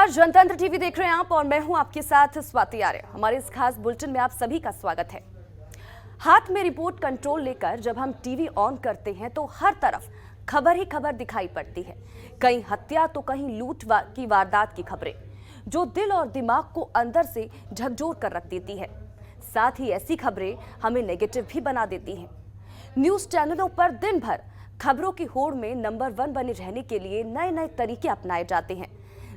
नमस्कार, जनतंत्र टीवी देख रहे हैं आप और मैं हूं आपके साथ स्वाति आर्य। हमारे इस खास बुलेटिन में आप सभी का स्वागत है। हाथ में रिपोर्ट कंट्रोल लेकर जब हम टीवी ऑन करते हैं तो हर तरफ खबर ही खबर दिखाई पड़ती है। कहीं हत्या तो कहीं लूट की वारदात की खबरें जो दिल और दिमाग को अंदर से झकझोर कर रख देती है। साथ ही ऐसी खबरें हमें नेगेटिव भी बना देती हैं। न्यूज चैनलों पर दिन भर खबरों की होड़ में नंबर 1 बने रहने के लिए नए नए तरीके अपनाए जाते हैं,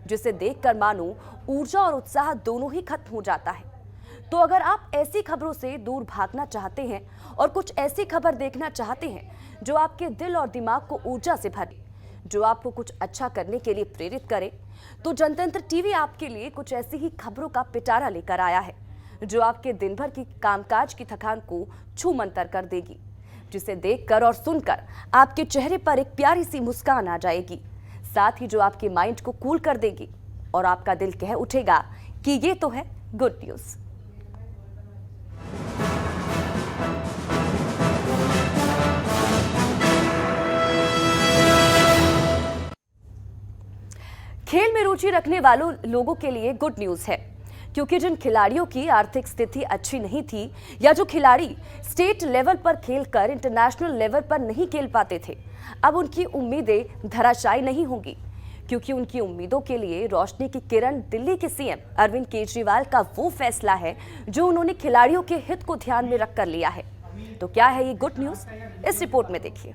जिसे देखकर मानो ऊर्जा और उत्साह दोनों ही खत्म हो जाता है। तो अगर आप ऐसी खबरों से दूर भागना चाहते हैं और कुछ ऐसी खबर देखना चाहते हैं जो आपके दिल और दिमाग को ऊर्जा से भरे, जो आपको कुछ अच्छा करने के लिए प्रेरित करे, तो जनतंत्र टीवी आपके लिए कुछ ऐसी ही खबरों का पिटारा लेकर आया है जो आपके दिन भर की कामकाज की थकान को छूमंतर कर देगी, जिसे देखकर और सुनकर आपके चेहरे पर एक प्यारी सी मुस्कान आ जाएगी, साथ ही जो आपके माइंड को कूल कर देगी और आपका दिल कह उठेगा कि ये तो है गुड न्यूज। खेल में रुचि रखने वालों लोगों के लिए गुड न्यूज है, क्योंकि जिन खिलाड़ियों की आर्थिक स्थिति अच्छी नहीं थी या जो खिलाड़ी स्टेट लेवल पर खेलकर इंटरनेशनल लेवल पर नहीं खेल पाते थे, अब उनकी उम्मीदें धराशायी नहीं होंगी, क्योंकि उनकी उम्मीदों के लिए रोशनी की किरण दिल्ली के सीएम अरविंद केजरीवाल का वो फैसला है जो उन्होंने खिलाड़ियों के हित को ध्यान में रखकर लिया है। तो क्या है ये गुड न्यूज, इस रिपोर्ट में देखिए।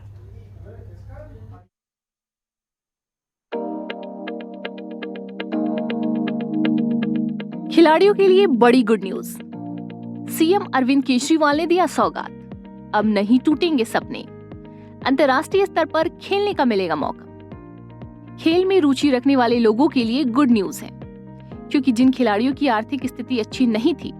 खिलाड़ियों के लिए बड़ी good news. CM Arvind Kejriwal ने दिया सौगात, अब नहीं टूटेंगे सपने। अंतर्राष्ट्रीय स्तर पर खेलने का मिलेगा मौका। खेल में रुचि रखने वाले लोगों के लिए गुड न्यूज है, क्योंकि जिन खिलाड़ियों की आर्थिक स्थिति अच्छी नहीं थी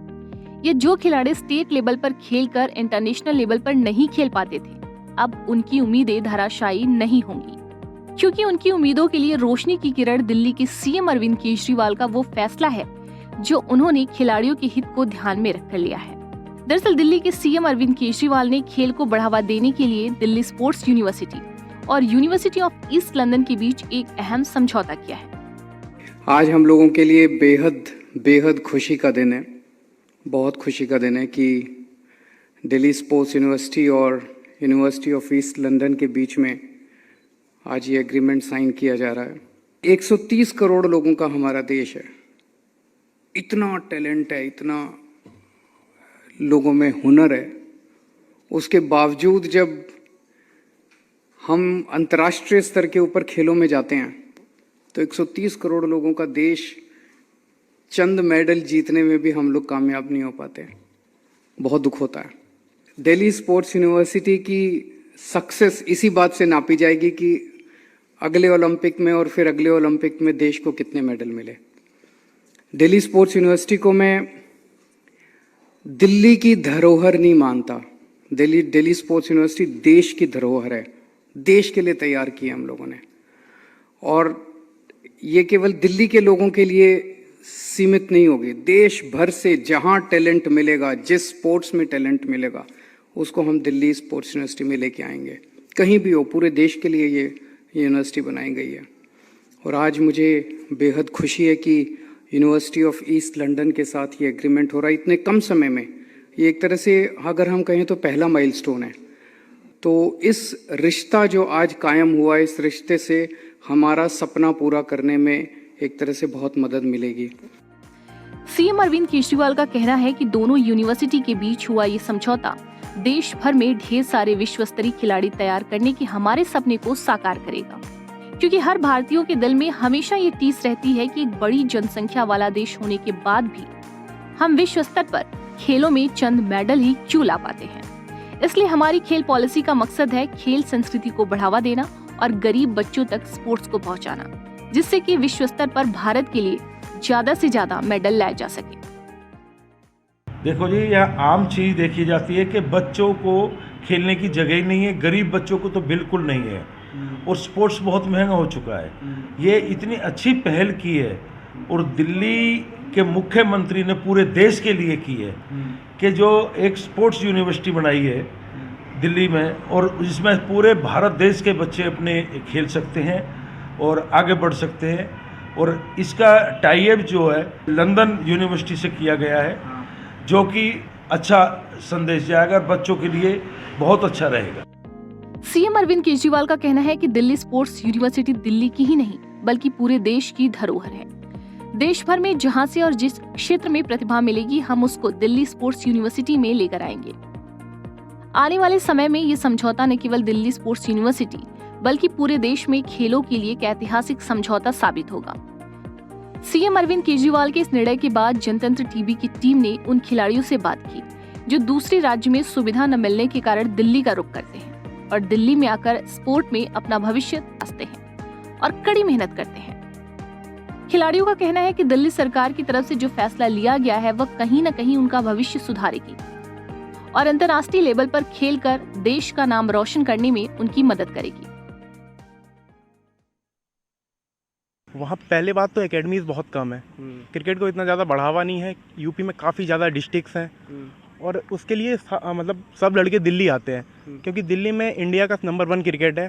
या जो खिलाड़ी स्टेट लेवल पर खेलकर इंटरनेशनल लेवल पर नहीं खेल पाते थे, अब उनकी उम्मीदें धराशायी नहीं होंगी, क्योंकि उनकी उम्मीदों के लिए रोशनी की किरण दिल्ली के सीएम अरविंद केजरीवाल का वो फैसला है जो उन्होंने खिलाड़ियों के हित को ध्यान में रखकर लिया है। दरअसल दिल्ली के सीएम अरविंद केजरीवाल ने खेल को बढ़ावा देने के लिए दिल्ली स्पोर्ट्स यूनिवर्सिटी और यूनिवर्सिटी ऑफ ईस्ट लंदन के बीच एक अहम समझौता किया है। आज हम लोगों के लिए बेहद खुशी का दिन है, बहुत खुशी का दिन है कि दिल्ली स्पोर्ट्स यूनिवर्सिटी और यूनिवर्सिटी ऑफ ईस्ट लंदन के बीच में आज ये एग्रीमेंट साइन किया जा रहा है। 130 करोड़ लोगों का हमारा देश है, इतना टैलेंट है, इतना लोगों में हुनर है, उसके बावजूद जब हम अंतर्राष्ट्रीय स्तर के ऊपर खेलों में जाते हैं तो 130 करोड़ लोगों का देश, चंद मेडल जीतने में भी हम लोग कामयाब नहीं हो पाते। बहुत दुख होता है। दिल्ली स्पोर्ट्स यूनिवर्सिटी की सक्सेस इसी बात से नापी जाएगी कि अगले ओलंपिक में और फिर अगले ओलंपिक में देश को कितने मेडल मिले। दिल्ली स्पोर्ट्स यूनिवर्सिटी को मैं दिल्ली की धरोहर नहीं मानता। दिल्ली स्पोर्ट्स यूनिवर्सिटी देश की धरोहर है, देश के लिए तैयार की हम लोगों ने, और ये केवल दिल्ली के लोगों के लिए सीमित नहीं होगी। देश भर से जहां टैलेंट मिलेगा, जिस स्पोर्ट्स में टैलेंट मिलेगा, उसको हम दिल्ली स्पोर्ट्स यूनिवर्सिटी में लेके आएंगे। कहीं भी हो, पूरे देश के लिए ये यूनिवर्सिटी बनाई गई है। और आज मुझे बेहद खुशी है कि यूनिवर्सिटी ऑफ ईस्ट लंदन के साथ ये एग्रीमेंट हो रहा है इतने कम समय में। ये एक तरह से अगर हम कहें तो पहला माइलस्टोन है। तो इस रिश्ता जो आज कायम हुआ, इस रिश्ते से हमारा सपना पूरा करने में एक तरह से बहुत मदद मिलेगी। सीएम अरविंद केजरीवाल का कहना है कि दोनों यूनिवर्सिटी के बीच हुआ ये समझौता देश भर में ढेर सारे विश्व स्तरीय खिलाड़ी तैयार करने के हमारे सपने को साकार करेगा, क्योंकि हर भारतीयों के दिल में हमेशा ये टीस रहती है कि एक बड़ी जनसंख्या वाला देश होने के बाद भी हम विश्व स्तर पर खेलों में चंद मेडल ही क्यों ला पाते हैं। इसलिए हमारी खेल पॉलिसी का मकसद है खेल संस्कृति को बढ़ावा देना और गरीब बच्चों तक स्पोर्ट्स को पहुंचाना, जिससे कि विश्व स्तर पर भारत के लिए ज्यादा से ज्यादा मेडल लाए जा सके। देखो जी, यहाँ आम चीज देखी जाती है कि बच्चों को खेलने की जगह ही नहीं है, गरीब बच्चों को तो बिल्कुल नहीं है, और स्पोर्ट्स बहुत महंगा हो चुका है। ये इतनी अच्छी पहल की है और दिल्ली के मुख्यमंत्री ने पूरे देश के लिए की है कि जो एक स्पोर्ट्स यूनिवर्सिटी बनाई है दिल्ली में, और जिसमें पूरे भारत देश के बच्चे अपने खेल सकते हैं और आगे बढ़ सकते हैं। और इसका टाई अप जो है लंदन यूनिवर्सिटी से किया गया है, जो कि अच्छा संदेश जाएगा, बच्चों के लिए बहुत अच्छा रहेगा। सीएम अरविंद केजरीवाल का कहना है कि दिल्ली स्पोर्ट्स यूनिवर्सिटी दिल्ली की ही नहीं बल्कि पूरे देश की धरोहर है। देश भर में जहां से और जिस क्षेत्र में प्रतिभा मिलेगी हम उसको दिल्ली स्पोर्ट्स यूनिवर्सिटी में लेकर आएंगे। आने वाले समय में ये समझौता न केवल दिल्ली स्पोर्ट्स यूनिवर्सिटी बल्कि पूरे देश में खेलों के लिए एक ऐतिहासिक समझौता साबित होगा। सीएम अरविंद केजरीवाल के इस निर्णय के बाद जनतंत्र टीवी की टीम ने उन खिलाड़ियों से बात की जो दूसरे राज्य में सुविधा न मिलने के कारण दिल्ली का रुख करते हैं और दिल्ली में आकर स्पोर्ट में अपना भविष्य तराशते हैं और कड़ी मेहनत करते हैं। खिलाड़ियों का कहना है कि दिल्ली सरकार की तरफ से जो फैसला लिया गया है वह कहीं न कहीं उनका भविष्य सुधारेगी और अंतर्राष्ट्रीय लेवल पर खेलकर देश का नाम रोशन करने में उनकी मदद करेगी। वहाँ पहले बात तो एकेडमीज बहुत कम है, क्रिकेट को इतना ज़्यादा बढ़ावा नहीं है। यूपी में काफ़ी ज़्यादा डिस्ट्रिक्ट्स हैं और उसके लिए मतलब सब लड़के दिल्ली आते हैं क्योंकि दिल्ली में इंडिया का नंबर 1 क्रिकेट है,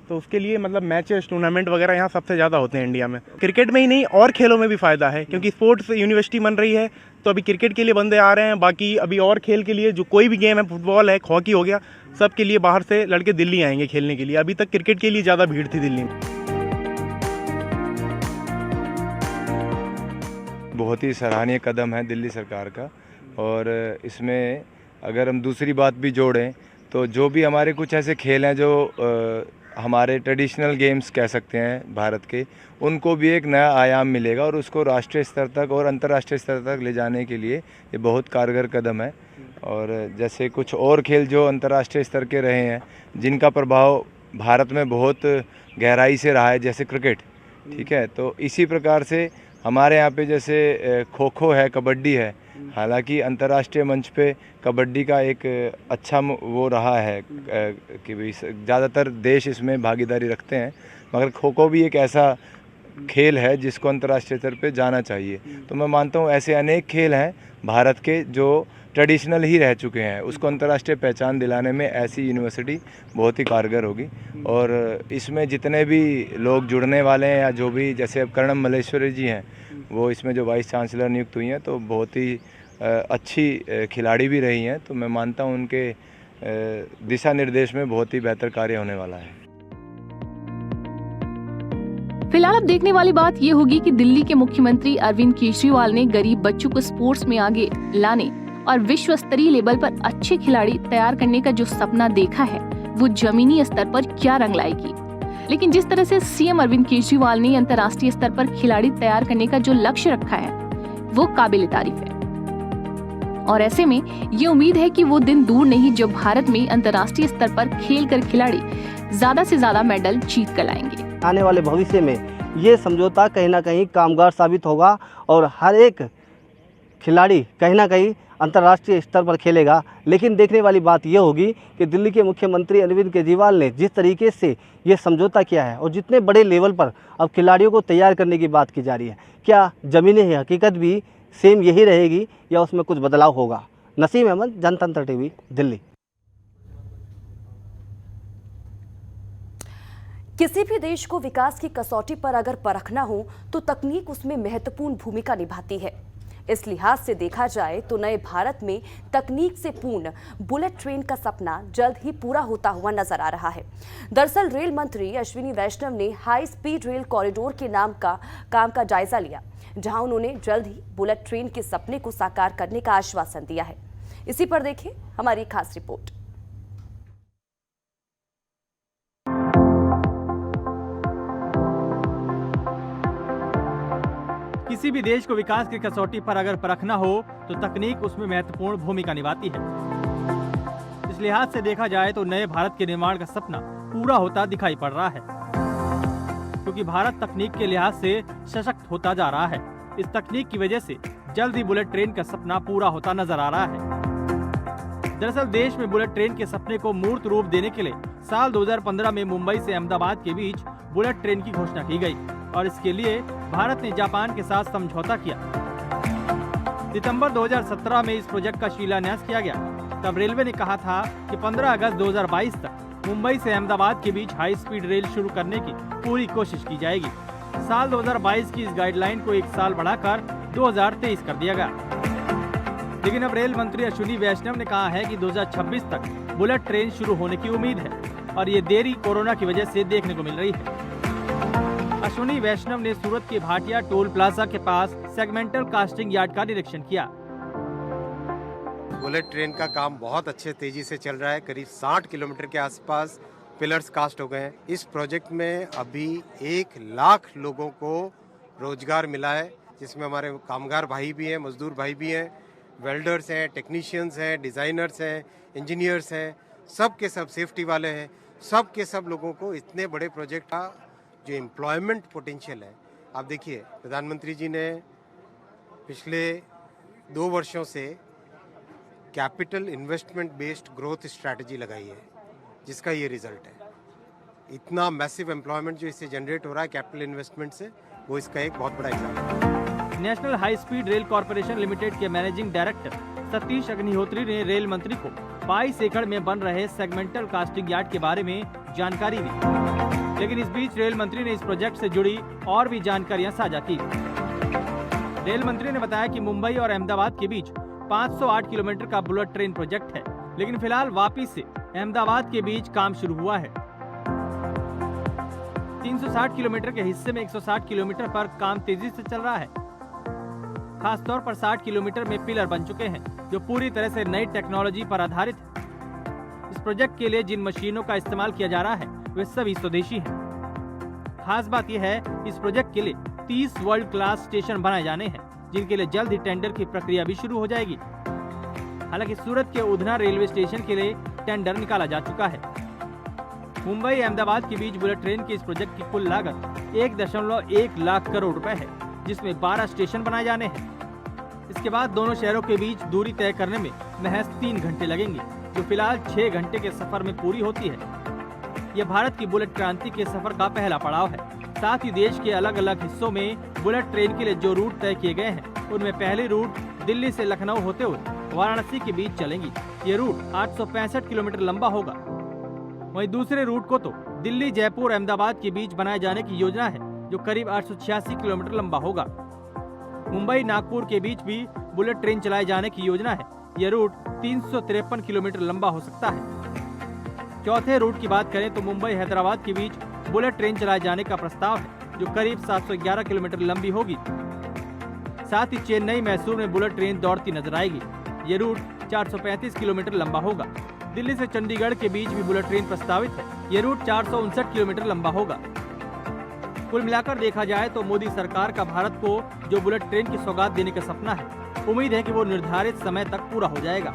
तो उसके लिए मतलब मैचेस टूर्नामेंट वगैरह यहाँ सबसे ज़्यादा होते हैं इंडिया में। क्रिकेट में ही नहीं और खेलों में भी फ़ायदा है क्योंकि स्पोर्ट्स यूनिवर्सिटी बन रही है, तो अभी क्रिकेट के लिए बंदे आ रहे हैं, बाकी अभी और खेल के लिए जो कोई भी गेम है, फुटबॉल है, हॉकी हो गया, सब के लिए बाहर से लड़के दिल्ली आएंगे खेलने के लिए। अभी तक क्रिकेट के लिए ज़्यादा भीड़ थी दिल्ली में। बहुत ही सराहनीय कदम है दिल्ली सरकार का और इसमें अगर हम दूसरी बात भी जोड़ें तो जो भी हमारे कुछ ऐसे खेल हैं जो हमारे ट्रेडिशनल गेम्स कह सकते हैं भारत के, उनको भी एक नया आयाम मिलेगा और उसको राष्ट्रीय स्तर तक और अंतर्राष्ट्रीय स्तर तक ले जाने के लिए ये बहुत कारगर कदम है। और जैसे कुछ और खेल जो अंतर्राष्ट्रीय स्तर के रहे हैं जिनका प्रभाव भारत में बहुत गहराई से रहा है, जैसे क्रिकेट, ठीक है, तो इसी प्रकार से हमारे यहाँ पे जैसे खो खो है, कबड्डी है, हालांकि अंतर्राष्ट्रीय मंच पे कबड्डी का एक अच्छा वो रहा है कि भाई ज़्यादातर देश इसमें भागीदारी रखते हैं, मगर खो खो भी एक ऐसा खेल है जिसको अंतर्राष्ट्रीय स्तर पे जाना चाहिए। तो मैं मानता हूँ ऐसे अनेक खेल हैं भारत के जो ट्रेडिशनल ही रह चुके हैं, उसको अंतर्राष्ट्रीय पहचान दिलाने में ऐसी यूनिवर्सिटी बहुत ही कारगर होगी। और इसमें जितने भी लोग जुड़ने वाले हैं या जो भी, जैसे अब कर्णम मल्लेश्वरी जी हैं, वो इसमें जो वाइस चांसलर नियुक्त हुई हैं, तो बहुत ही अच्छी खिलाड़ी भी रही हैं, तो मैं मानता हूँ उनके दिशा निर्देश में बहुत ही बेहतर कार्य होने वाला है। फिलहाल अब देखने वाली बात ये होगी कि दिल्ली के मुख्यमंत्री अरविंद केजरीवाल ने गरीब बच्चों को स्पोर्ट्स में आगे लाने और विश्व स्तरीय लेवल पर अच्छे खिलाड़ी तैयार करने का जो सपना देखा है वो जमीनी स्तर पर क्या रंग लाएगी। लेकिन जिस तरह से सीएम अरविंद केजरीवाल ने अंतर्राष्ट्रीय स्तर पर खिलाड़ी तैयार करने का जो लक्ष्य रखा है वो काबिल तारीफ है और ऐसे में ये उम्मीद है कि वो दिन दूर नहीं जब भारत में अंतर्राष्ट्रीय स्तर पर खेल कर खिलाड़ी ज्यादा से ज्यादा मेडल जीत कर लाएंगे। आने वाले भविष्य में ये समझौता कहीं ना कहीं कामगार साबित होगा और हर एक खिलाड़ी कहीं ना कहीं अंतर्राष्ट्रीय स्तर पर खेलेगा। लेकिन देखने वाली बात यह होगी कि दिल्ली के मुख्यमंत्री अरविंद केजरीवाल ने जिस तरीके से ये समझौता किया है और जितने बड़े लेवल पर अब खिलाड़ियों को तैयार करने की बात की जा रही है, क्या ज़मीनी हकीकत भी सेम यही रहेगी या उसमें कुछ बदलाव होगा? नसीम अहमद, जनतंत्र टीवी, दिल्ली। किसी भी देश को विकास की कसौटी पर अगर परखना हो तो तकनीक उसमें महत्वपूर्ण भूमिका निभाती है। इस लिहाज से देखा जाए तो नए भारत में तकनीक से पूर्ण बुलेट ट्रेन का सपना जल्द ही पूरा होता हुआ नजर आ रहा है। दरअसल रेल मंत्री अश्विनी वैष्णव ने हाई स्पीड रेल कॉरिडोर के काम का जायजा लिया, जहां उन्होंने जल्द ही बुलेट ट्रेन के सपने को साकार करने का आश्वासन दिया है। इसी पर देखें हमारी खास रिपोर्ट। किसी भी देश को विकास की कसौटी पर अगर परखना हो तो तकनीक उसमें महत्वपूर्ण भूमिका निभाती है। इस लिहाज से देखा जाए तो नए भारत के निर्माण का सपना पूरा होता दिखाई पड़ रहा है, क्योंकि भारत तकनीक के लिहाज से सशक्त होता जा रहा है। इस तकनीक की वजह से जल्द ही बुलेट ट्रेन का सपना पूरा होता नजर आ रहा है। दरअसल देश में बुलेट ट्रेन के सपने को मूर्त रूप देने के लिए साल 2015 में मुंबई से अहमदाबाद के बीच बुलेट ट्रेन की घोषणा की गई और इसके लिए भारत ने जापान के साथ समझौता किया। सितंबर 2017 में इस प्रोजेक्ट का शिलान्यास किया गया। तब रेलवे ने कहा था कि 15 अगस्त 2022 तक मुंबई से अहमदाबाद के बीच हाई स्पीड रेल शुरू करने की पूरी कोशिश की जाएगी। साल 2022 की इस गाइडलाइन को 1 साल बढ़ाकर 2023 कर दिया गया। लेकिन अब रेल मंत्री अश्विनी वैष्णव ने कहा है कि 2026 तक बुलेट ट्रेन शुरू होने की उम्मीद है और ये देरी कोरोना की वजह से देखने को मिल रही है। अश्विनी वैष्णव ने सूरत के भाटिया टोल प्लाजा के पास सेगमेंटल कास्टिंग यार्ड का निरीक्षण किया। बुलेट ट्रेन का काम बहुत अच्छे तेजी से चल रहा है। करीब 60 किलोमीटर के आसपास पिलर्स कास्ट हो गए हैं। इस प्रोजेक्ट में अभी 1 लाख लोगों को रोजगार मिला है, जिसमें हमारे कामगार भाई भी हैं, मजदूर भाई भी हैं, वेल्डर्स हैं, टेक्नीशियंस हैं, डिज़ाइनर्स हैं, इंजीनियर्स हैं, सब के सब सेफ्टी वाले हैं। सब के सब लोगों को इतने बड़े प्रोजेक्ट का जो एम्प्लॉयमेंट पोटेंशियल है, आप देखिए प्रधानमंत्री जी ने पिछले 2 वर्षों से capital investment based growth strategy लगाई है, जिसका ये रिजल्ट है। इतना मैसिव एम्प्लॉयमेंट जो इससे जनरेट हो रहा है कैपिटल इन्वेस्टमेंट से, वो इसका एक बहुत बड़ा एग्जाम्पल है। National high speed rail corporation limited के मैनेजिंग डायरेक्टर सतीश अग्निहोत्री ने रेल मंत्री को 22 एकड़ में बन रहे सेगमेंटल कास्टिंग यार्ड के बारे में जानकारी दी। लेकिन इस बीच रेल मंत्री ने इस प्रोजेक्ट से जुड़ी और भी जानकारियां साझा की। रेल मंत्री ने बताया कि मुंबई और अहमदाबाद के बीच 508 किलोमीटर का बुलेट ट्रेन प्रोजेक्ट है, लेकिन फिलहाल वापी से अहमदाबाद के बीच काम शुरू हुआ है। 360 किलोमीटर के हिस्से में 160 किलोमीटर पर काम तेजी से चल रहा है। खासतौर पर 60 किलोमीटर में पिलर बन चुके हैं, जो पूरी तरह से नई टेक्नोलॉजी पर आधारित है। इस प्रोजेक्ट के लिए जिन मशीनों का इस्तेमाल किया जा रहा है वे सभी स्वदेशी हैं। खास बात यह है, इस प्रोजेक्ट के लिए 30 वर्ल्ड क्लास स्टेशन बनाए जाने हैं, जिनके लिए जल्द ही टेंडर की प्रक्रिया भी शुरू हो जाएगी। हालांकि सूरत के उधना रेलवे स्टेशन के लिए टेंडर निकाला जा चुका है। मुंबई अहमदाबाद के बीच बुलेट ट्रेन के इस प्रोजेक्ट की कुल लागत 1.1 लाख करोड़ रुपए है, जिसमें 12 स्टेशन बनाए जाने हैं। इसके बाद दोनों शहरों के बीच दूरी तय करने में महज 3 घंटे लगेंगे, जो फिलहाल 6 घंटे के सफर में पूरी होती है। यह भारत की बुलेट क्रांति के सफर का पहला पड़ाव है। साथ ही देश के अलग अलग हिस्सों में बुलेट ट्रेन के लिए जो रूट तय किए गए हैं, उनमें पहली रूट दिल्ली से लखनऊ होते हुए वाराणसी के बीच चलेंगी। ये रूट 865 किलोमीटर लंबा होगा। वहीं दूसरे रूट को तो दिल्ली, जयपुर, अहमदाबाद के बीच बनाए जाने की योजना है, जो करीब 886 किलोमीटर लंबा होगा। मुंबई, नागपुर के बीच भी बुलेट ट्रेन चलाए जाने की योजना है। यह रूट 353 किलोमीटर लंबा हो सकता है। चौथे रूट की बात करें तो मुंबई, हैदराबाद के बीच बुलेट ट्रेन चलाए जाने का प्रस्ताव है, जो करीब 711 किलोमीटर लंबी होगी। साथ ही चेन्नई, मैसूर में बुलेट ट्रेन दौड़ती नजर आएगी। ये रूट 435 किलोमीटर लंबा होगा। दिल्ली से चंडीगढ़ के बीच भी बुलेट ट्रेन प्रस्तावित है। ये रूट 459 किलोमीटर लंबा होगा। कुल मिलाकर देखा जाए तो मोदी सरकार का भारत को जो बुलेट ट्रेन की सौगात देने का सपना है, उम्मीद है कि वो निर्धारित समय तक पूरा हो जाएगा,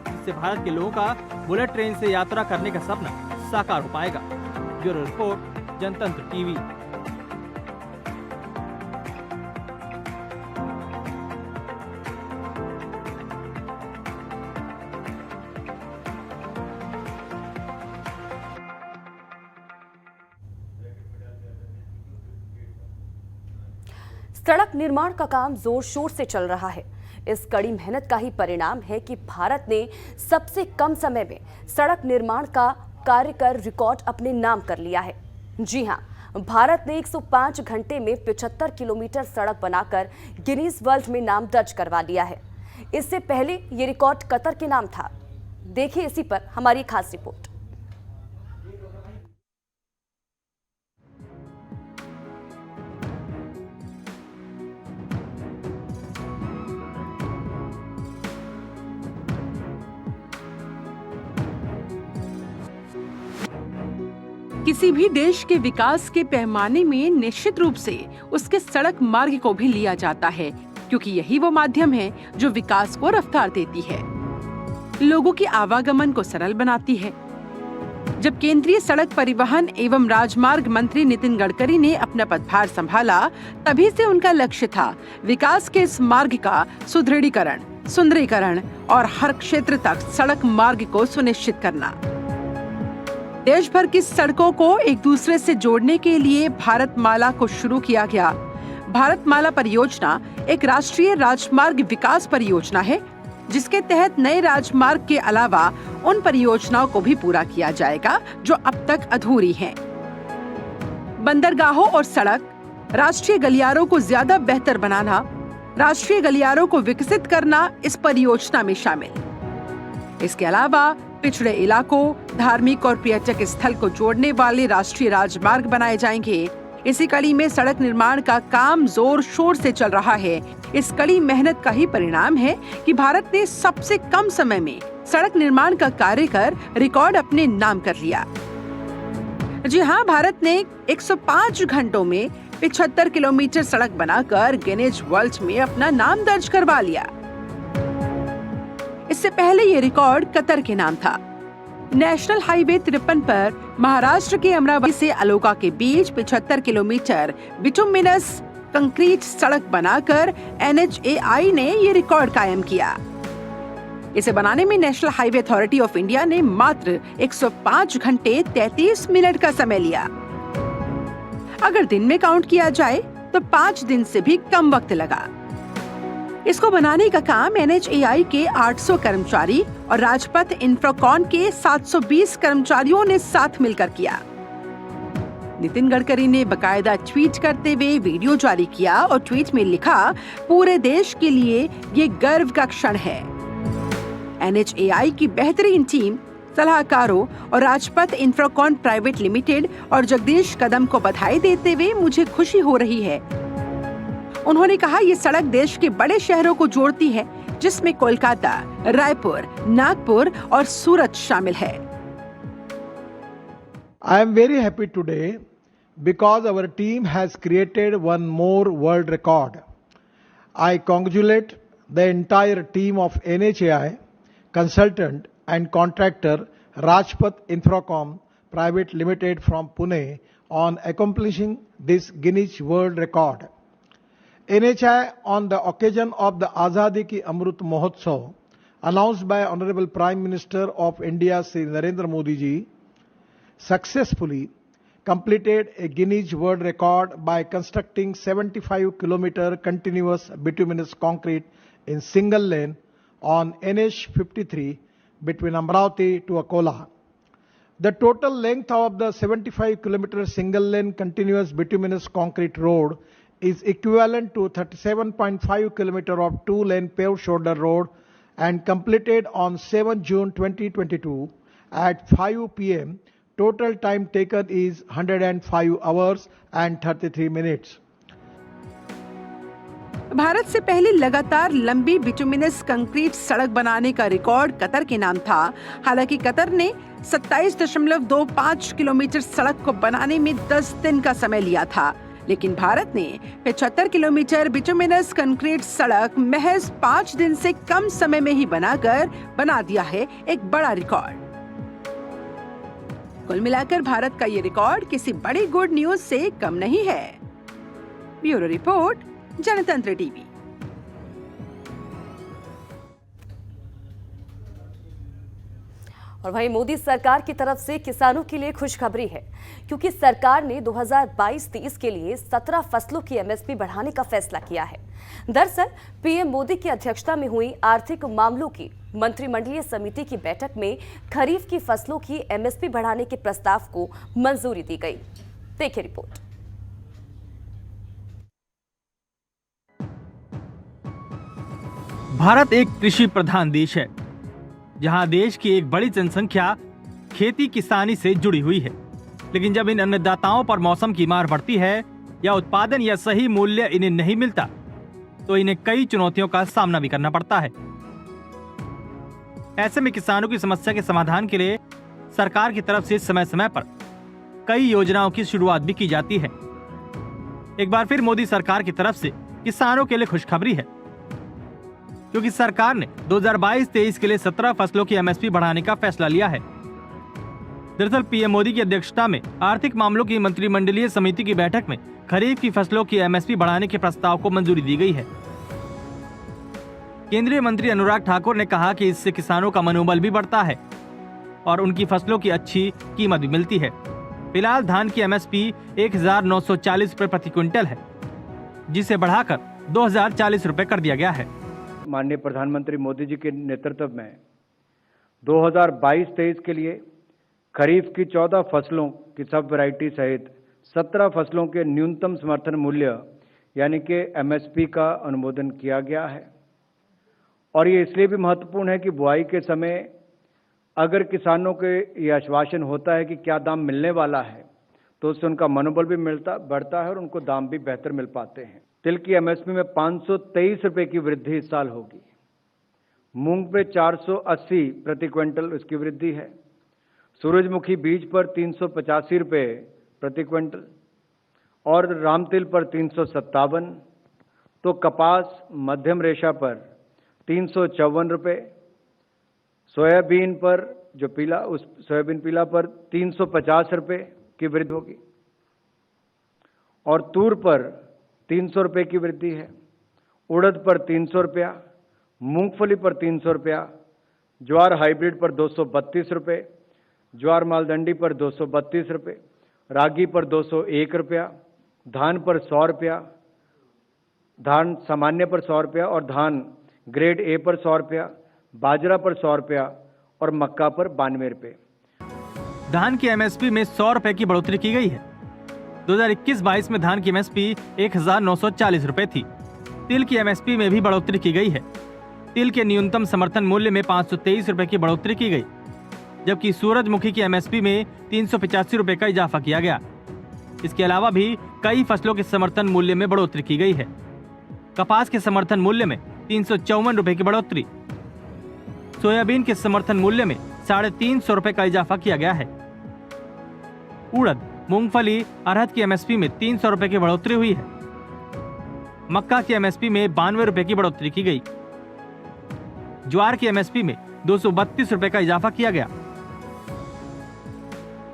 जिससे भारत के लोगों का बुलेट ट्रेन से यात्रा करने का सपना साकार हो पाएगा। ब्यूरो रिपोर्ट, जनतंत्र टीवी। सड़क निर्माण का काम जोर शोर से चल रहा है। इस कड़ी मेहनत का ही परिणाम है कि भारत ने सबसे कम समय में सड़क निर्माण का कार्य कर रिकॉर्ड अपने नाम कर लिया है। जी हां, भारत ने 105 घंटे में 75 किलोमीटर सड़क बनाकर गिनीज वर्ल्ड में नाम दर्ज करवा लिया है। इससे पहले ये रिकॉर्ड कतर के नाम था। देखिए इसी पर हमारी खास रिपोर्ट। किसी भी देश के विकास के पैमाने में निश्चित रूप से उसके सड़क मार्ग को भी लिया जाता है, क्योंकि यही वो माध्यम है जो विकास को रफ्तार देती है, लोगों की आवागमन को सरल बनाती है। जब केंद्रीय सड़क परिवहन एवं राजमार्ग मंत्री नितिन गडकरी ने अपना पदभार संभाला, तभी से उनका लक्ष्य था विकास के इस मार्ग का सुदृढ़ीकरण, सुंदरीकरण और हर क्षेत्र तक सड़क मार्ग को सुनिश्चित करना। देश भर की सड़कों को एक दूसरे से जोड़ने के लिए भारतमाला को शुरू किया गया। भारतमाला परियोजना एक राष्ट्रीय राजमार्ग विकास परियोजना है, जिसके तहत नए राजमार्ग के अलावा उन परियोजनाओं को भी पूरा किया जाएगा जो अब तक अधूरी हैं। बंदरगाहों और सड़क, राष्ट्रीय गलियारों को ज्यादा बेहतर बनाना, राष्ट्रीय गलियारों को विकसित करना इस परियोजना में शामिल। इसके अलावा पिछड़े इलाकों, धार्मिक और पर्यटक स्थल को जोड़ने वाले राष्ट्रीय राजमार्ग बनाए जाएंगे। इसी कड़ी में सड़क निर्माण का काम जोर शोर से चल रहा है। इस कड़ी मेहनत का ही परिणाम है कि भारत ने सबसे कम समय में सड़क निर्माण का कार्य कर रिकॉर्ड अपने नाम कर लिया। जी हाँ, भारत ने 105 घंटों में 75 किलोमीटर सड़क बनाकर गिनीज वर्ल्ड में अपना नाम दर्ज करवा लिया। इससे पहले ये रिकॉर्ड कतर के नाम था। नेशनल हाईवे 53 पर महाराष्ट्र के अमरावती से अलोका के बीच 75 किलोमीटर बिटुमिनस कंक्रीट सड़क बनाकर NHAI ने ये रिकॉर्ड कायम किया। इसे बनाने में national highway authority of India ने मात्र 105 घंटे 33 मिनट का समय लिया। अगर दिन में काउंट किया जाए तो 5 दिन से भी कम वक्त लगा। इसको बनाने का काम NHAI के 800 कर्मचारी और राजपथ इंफ्राकॉन के 720 कर्मचारियों ने साथ मिलकर किया। नितिन गडकरी ने बकायदा ट्वीट करते हुए वीडियो जारी किया और ट्वीट में लिखा, पूरे देश के लिए ये गर्व का क्षण है। NHAI की बेहतरीन टीम, सलाहकारों और राजपथ इंफ्राकॉन प्राइवेट लिमिटेड और जगदीश कदम को बधाई देते हुए मुझे खुशी हो रही है। उन्होंने कहा, ये सड़क देश के बड़े शहरों को जोड़ती है, जिसमें कोलकाता, रायपुर, नागपुर और सूरत शामिल है। I am very happy today because our team has created one more world record. I congratulate the entire team of NHAI, consultant and contractor Rajpath Infracom Private Limited from Pune on accomplishing this Guinness World Record. NHAI, on the occasion of the Azadi Ki Amrut Mahotsav, announced by Honorable Prime Minister of India Shri Narendra Modi ji, successfully completed a Guinness World Record by constructing 75-kilometer continuous bituminous concrete in single lane on NH 53 between Amravati to Akola. The total length of the 75-kilometer single lane continuous bituminous concrete road is equivalent to 37.5 kilometer of two-lane paved shoulder road and completed on 7 June 2022 at 5 p.m. Total time taken is 105 hours and 33 minutes. Bharat से पहले लगातार लंबी bituminous concrete सड़क बनाने का record Qatar के नाम था। हालांकि कतर ने 27.25 किलोमीटर सड़क को बनाने में 10 दिन का समय लिया था, लेकिन भारत ने 75 किलोमीटर बिटुमिनस कंक्रीट सड़क महज 5 दिन से कम समय में ही बनाकर बना दिया है एक बड़ा रिकॉर्ड। कुल मिलाकर भारत का ये रिकॉर्ड किसी बड़ी गुड न्यूज से कम नहीं है। ब्यूरो रिपोर्ट, जनतंत्र टीवी। और वहीं मोदी सरकार की तरफ से किसानों के लिए खुशखबरी है, क्योंकि सरकार ने 2022-23 के लिए 17 फसलों की एमएसपी बढ़ाने का फैसला किया है। दरअसल पीएम मोदी की अध्यक्षता में हुई आर्थिक मामलों की मंत्रिमंडलीय समिति की बैठक में खरीफ की फसलों की एमएसपी बढ़ाने के प्रस्ताव को मंजूरी दी गई। देखिए रिपोर्ट। भारत एक कृषि प्रधान देश है, जहां देश की एक बड़ी जनसंख्या खेती किसानी से जुड़ी हुई है। लेकिन जब इन अन्नदाताओं पर मौसम की मार पड़ती है या उत्पादन या सही मूल्य इन्हें नहीं मिलता, तो इन्हें कई चुनौतियों का सामना भी करना पड़ता है। ऐसे में किसानों की समस्या के समाधान के लिए सरकार की तरफ से समय समय पर कई योजनाओं की शुरुआत भी की जाती है। एक बार फिर मोदी सरकार की तरफ से किसानों के लिए खुशखबरी है, क्योंकि सरकार ने 2022-23 के लिए 17 फसलों की एमएसपी बढ़ाने का फैसला लिया है। दरअसल पीएम मोदी की अध्यक्षता में आर्थिक मामलों की मंत्रिमंडलीय समिति की बैठक में खरीफ की फसलों की एमएसपी बढ़ाने के प्रस्ताव को मंजूरी दी गई है। केंद्रीय मंत्री अनुराग ठाकुर ने कहा कि इससे किसानों का मनोबल भी बढ़ता है और उनकी फसलों की अच्छी कीमत भी मिलती है। फिलहाल धान की एमएसपी 1940 रुपए प्रति क्विंटल है, जिसे बढ़ाकर 2040 रुपए कर दिया गया है। माननीय प्रधानमंत्री मोदी जी के नेतृत्व में 2022-23 के लिए खरीफ की 14 फसलों की सब वैरायटी सहित 17 फसलों के न्यूनतम समर्थन मूल्य यानी कि एमएसपी का अनुमोदन किया गया है। और ये इसलिए भी महत्वपूर्ण है कि बुआई के समय अगर किसानों के ये आश्वासन होता है कि क्या दाम मिलने वाला है, तो उससे उनका मनोबल भी बढ़ता है और उनको दाम भी बेहतर मिल पाते हैं। तिल की एमएसपी में 523 रुपये की वृद्धि इस साल होगी। मूंग पे 480 प्रति क्विंटल उसकी वृद्धि है। सूरजमुखी बीज पर 385 रुपये प्रति क्विंटल और रामतिल पर 357, तो कपास मध्यम रेशा पर 354 रुपये, सोयाबीन पर जो सोयाबीन पीला पर 350 रुपये की वृद्धि होगी और तूर पर 300 रुपये की वृद्धि है। उड़द पर 300 रुपया, मूंगफली पर 300 रुपया, ज्वार हाइब्रिड पर 232 रुपये, ज्वार मालदंडी पर 232 रुपये, रागी पर 201 रुपया, धान पर 100 रुपया, धान सामान्य पर 100 रुपया और धान ग्रेड ए पर 100 रुपया, बाजरा पर 100 रुपया और मक्का पर 92 रुपये। धान की एमएसपी में 100 रुपए की बढ़ोतरी की गई है। 2021-22 में धान की एमएसपी 1940 रुपए थी। तिल की एमएसपी में भी बढ़ोतरी की गई है। तिल के न्यूनतम समर्थन मूल्य में 523 रुपए की बढ़ोतरी की गई, जबकि सूरजमुखी की एमएसपी में 385 रुपए का इजाफा किया गया। इसके अलावा भी कई फसलों के समर्थन मूल्य में बढ़ोतरी की गई है। कपास के समर्थन मूल्य में 354 रुपए की बढ़ोतरी, सोयाबीन के समर्थन मूल्य में 350 रुपए का इजाफा किया गया है। उड़द, मूंगफली, अरहर की एमएसपी में 300 रुपए की बढ़ोतरी हुई है। मक्का की एमएसपी में 92 रुपए की बढ़ोतरी की गई। ज्वार की एमएसपी में 232 रुपए का इजाफा किया गया।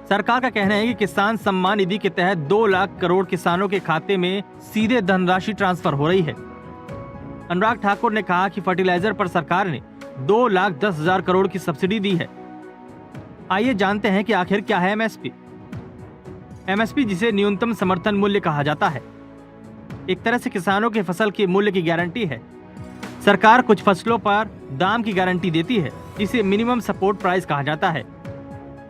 सरकार का कहना है कि किसान सम्मान निधि के तहत 2 लाख करोड़ किसानों के खाते में सीधे धनराशि ट्रांसफर हो रही है। अनुराग ठाकुर ने कहा कि फर्टिलाइजर पर सरकार ने 2,10,000 करोड़ की सब्सिडी दी है। आइए जानते हैं कि आखिर क्या है एमएसपी। एमएसपी जिसे न्यूनतम समर्थन मूल्य कहा जाता है, एक तरह से किसानों के फसल के मूल्य की गारंटी है। सरकार कुछ फसलों पर दाम की गारंटी देती है, जिसे मिनिमम सपोर्ट प्राइस कहा जाता है।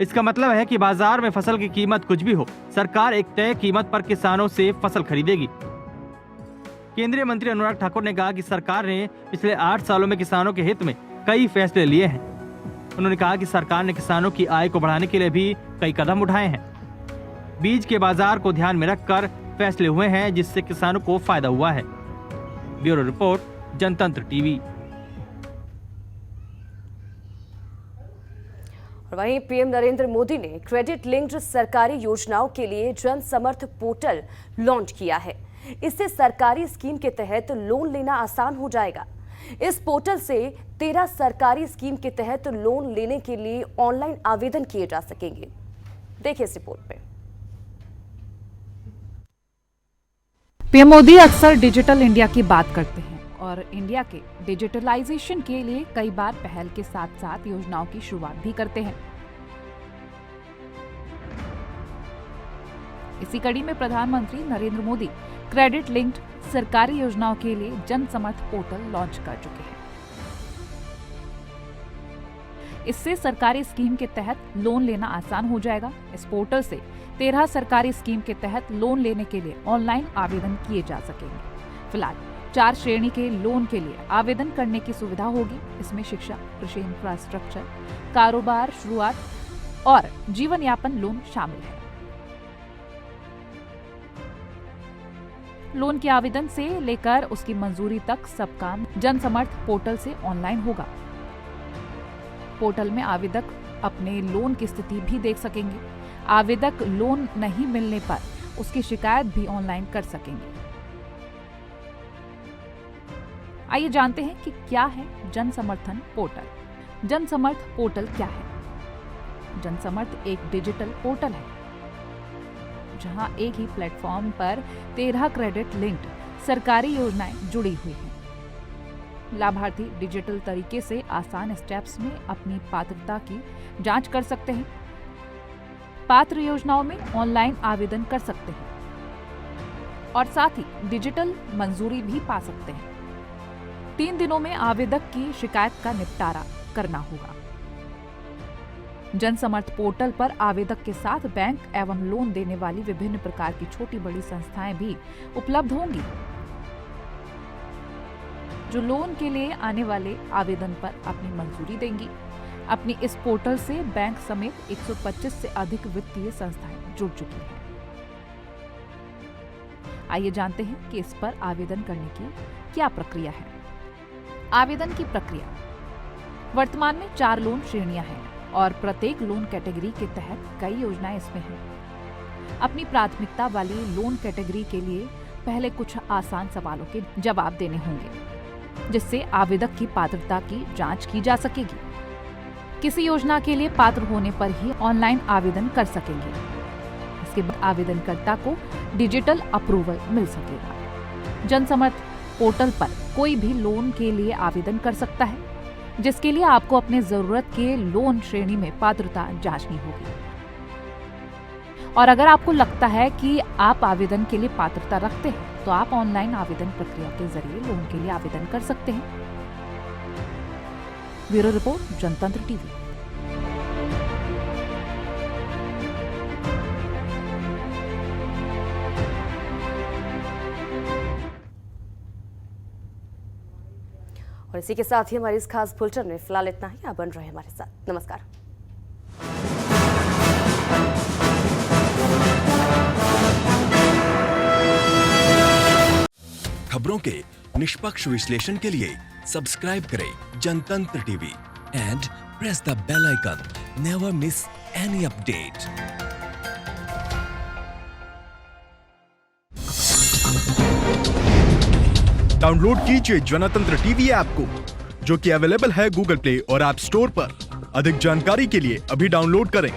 इसका मतलब है कि बाजार में फसल की कीमत कुछ भी हो, सरकार एक तय कीमत पर किसानों से फसल खरीदेगी। केंद्रीय मंत्री अनुराग ठाकुर ने कहा कि सरकार ने पिछले 8 सालों में किसानों के हित में कई फैसले लिए हैं। उन्होंने कहा कि सरकार ने किसानों की आय को बढ़ाने के लिए भी कई कदम उठाए हैं। बीज के बाजार को ध्यान में रखकर फैसले हुए हैं, जिससे किसानों को फायदा हुआ है। ब्यूरो रिपोर्ट, जनतंत्र टीवी। वहीं पीएम नरेंद्र मोदी ने क्रेडिट लिंक्ड सरकारी योजनाओं के लिए जन समर्थ पोर्टल लॉन्च किया है। इससे सरकारी स्कीम के तहत लोन लेना आसान हो जाएगा। इस पोर्टल से 13 सरकारी स्कीम के तहत लोन लेने के लिए ऑनलाइन आवेदन किए जा सकेंगे। देखिए इस रिपोर्ट में। पीएम मोदी अक्सर डिजिटल इंडिया की बात करते हैं और इंडिया के डिजिटलाइजेशन के लिए कई बार पहल के साथ साथ योजनाओं की शुरुआत भी करते हैं। इसी कड़ी में प्रधानमंत्री नरेंद्र मोदी क्रेडिट लिंक्ड सरकारी योजनाओं के लिए जन समर्थ पोर्टल लॉन्च कर चुके हैं। इससे सरकारी स्कीम के तहत लोन लेना आसान हो जाएगा। इस पोर्टल से 13 सरकारी स्कीम के तहत लोन लेने के लिए ऑनलाइन आवेदन किए जा सकेंगे। फिलहाल 4 श्रेणी के लोन के लिए आवेदन करने की सुविधा होगी। इसमें शिक्षा, कृषि इंफ्रास्ट्रक्चर, कारोबार शुरुआत और जीवन यापन लोन शामिल है। लोन के आवेदन से लेकर उसकी मंजूरी तक सब काम जन समर्थ पोर्टल से ऑनलाइन होगा। पोर्टल में आवेदक अपने लोन की स्थिति भी देख सकेंगे। आवेदक लोन नहीं मिलने पर उसकी शिकायत भी ऑनलाइन कर सकेंगे। आइए जानते हैं कि क्या है जन समर्थन पोर्टल। जन समर्थ पोर्टल क्या है? जन समर्थ एक डिजिटल पोर्टल है जहां एक ही प्लेटफॉर्म पर 13 क्रेडिट लिंक्ड सरकारी योजनाएं जुड़ी हुई हैं। लाभार्थी डिजिटल तरीके से आसान स्टेप्स में अपनी पात्रता की जांच कर सकते हैं। पात्र योजनाओं में ऑनलाइन आवेदन कर सकते हैं और साथ ही डिजिटल मंजूरी भी पा सकते हैं। 3 दिनों में आवेदक की शिकायत का निपटारा करना होगा। जनसमर्थ पोर्टल पर आवेदक के साथ बैंक एवं लोन देने वाली विभिन्न प्रकार की छोटी बड़ी संस्थाएं भी उपलब्ध होंगी, जो लोन के लिए आने वाले आवेदन पर अपनी मंजूरी देंगी। अपनी इस पोर्टल से बैंक समेत 125 से अधिक वित्तीय संस्थाएं जुड़ चुकी हैं। आइए जानते हैं कि इस पर आवेदन करने की क्या प्रक्रिया है। आवेदन की प्रक्रिया। वर्तमान में 4 लोन श्रेणियां हैं और प्रत्येक लोन कैटेगरी के तहत कई योजनाएं इसमें हैं। अपनी प्राथमिकता वाली लोन कैटेगरी के लिए पहले कुछ आसान सवालों के जवाब देने होंगे, जिससे आवेदक की पात्रता की जांच की जा सकेगी। किसी योजना के लिए पात्र होने पर ही ऑनलाइन आवेदन कर सकेंगे। इसके बाद आवेदनकर्ता को डिजिटल अप्रूवल मिल सकेगा। जनसमर्थ पोर्टल पर कोई भी लोन के लिए आवेदन कर सकता है, जिसके लिए आपको अपने जरूरत के लोन श्रेणी में पात्रता जांचनी होगी। और अगर आपको लगता है कि आप आवेदन के लिए पात्रता रखते हैं, तो आप ऑनलाइन आवेदन प्रक्रिया के जरिए लोन के लिए आवेदन कर सकते हैं। ब्यूरो रिपोर्ट, जनतंत्र टीवी। और इसी के साथ ही हमारी इस खास बुलेटिन में फिलहाल इतना ही। आप बन रहे हमारे साथ। नमस्कार। खबरों के निष्पक्ष विश्लेषण के लिए सब्सक्राइब करें Jantantra TV and press the bell icon. Never miss any update. Download कीजिए जनतंत्र टीवी ऐप को, जो कि अवेलेबल है गूगल प्ले और ऐप स्टोर पर। अधिक जानकारी के लिए अभी डाउनलोड करें।